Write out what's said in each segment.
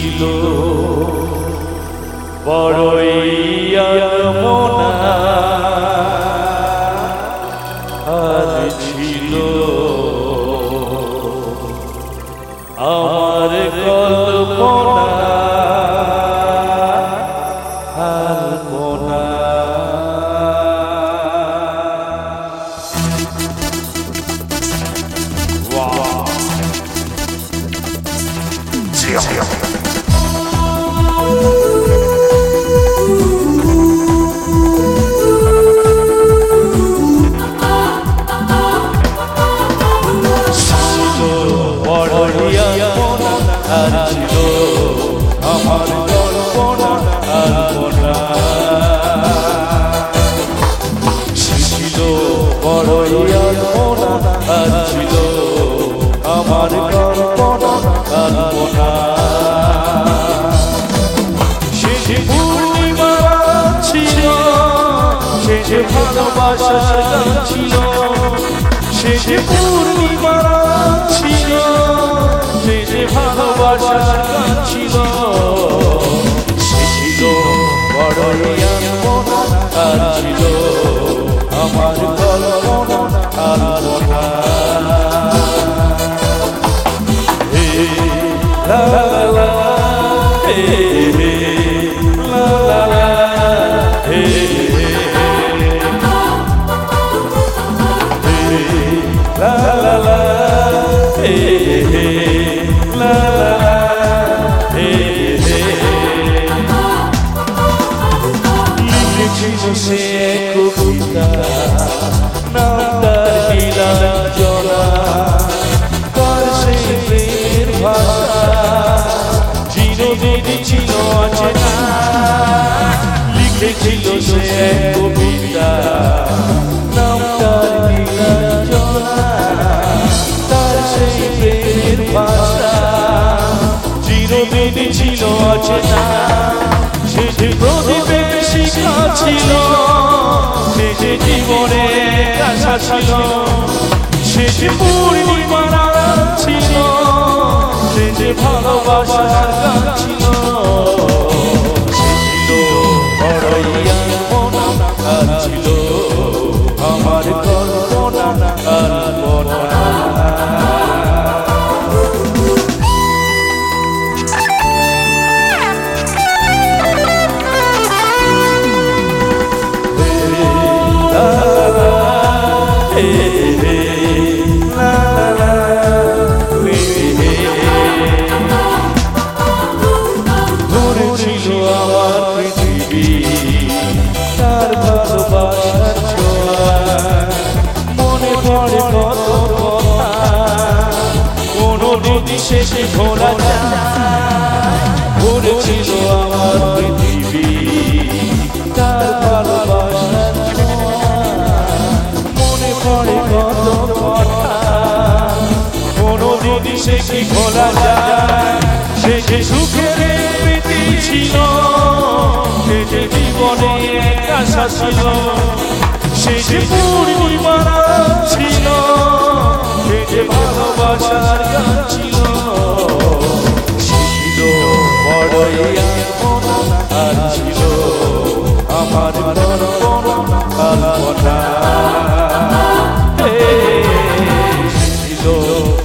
ছিল বড়ই আলপনা আর ছিল আমার কল্পনা আলপনা। আমার কল্পনা আলপনা ছিল বড়ই আলপনা আর ছিল আমার কল্পনা আলপনা। সে পূর্ণিমা ছিল, সে ভালোবাসার গান ছিল, সে পূর্ণিমা ছিল, সে ভালোবাসার গান ছিল। সে ছিল বড়ই আলপনা আর ছিল আমার কল্পনা আলপনা। হে লা লা লা, হে লা লা লা, হে লা লা লা, হে লা লা লা, হে লিখেছিল সে কবিতা, নাম তার নীলাঞ্জনা, তার সেই প্রেমের ভাষা চিরদিন ছিল অচেনা। লিখেছিল সে কবিতা, নাম তার নীলাঞ্জনা, তার সেই প্রেমের ভাষা চিরদিন ছিল অচেনা। সে যে প্রদীপের শিখা ছিল, সে যে জীবনের আশা ছিল, সে যে পূর্ণিমা ছিল, সে যে ভালোবাসার গান ছিল। সে ছিল বড়ই আলপনা আর ছিল আমার কল্পনা আলপনা। ধরেছিল আমার পৃথিবী তার ভালোবাসার ছোঁয়া, মনে পড়ে কত কথা কোনদিন শেষে ভোলা যায়। ধরেছিল আমার পৃথিবী তার ভালোবাসার ছোঁয়া, মনে পড়ে কত কথা কোনদিন শেষে ভোলা যায়। সে যে সুখের প্রীতি ছিল, সে যে জীবনে এক আশা ছিল, সে যে পূর্ণিমা ছিল, সে যে ভালোবাসার গান ছিল। সে ছিল বড়ই আলপনা আর ছিল আমার কল্পনা আলপনা। সে ছিল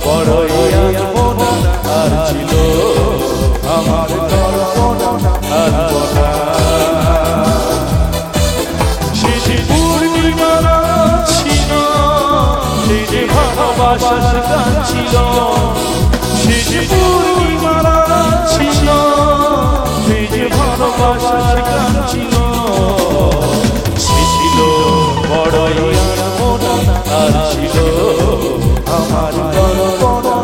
বড়ই আলপনা আর ছিল আমার কল্পনা আলপনা। সে যে পূর্ণিমা ছিল, সে যে ভালোবাসার গান ছিল, সে যে পূর্ণিমা ছিল, সে যে ভালোবাসার গান ছিল। সে ছিল বড়ই আলপনা আর ছিল আমার কল্পনা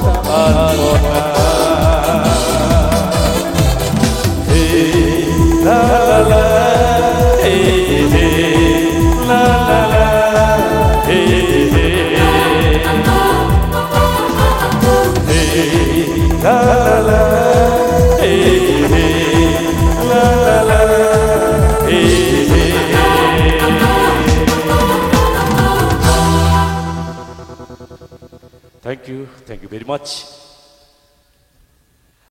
আলপনা। La la la, hey hey, la la la, hey hey, hey la la la, hey hey, la la la, hey hey. Thank you very much.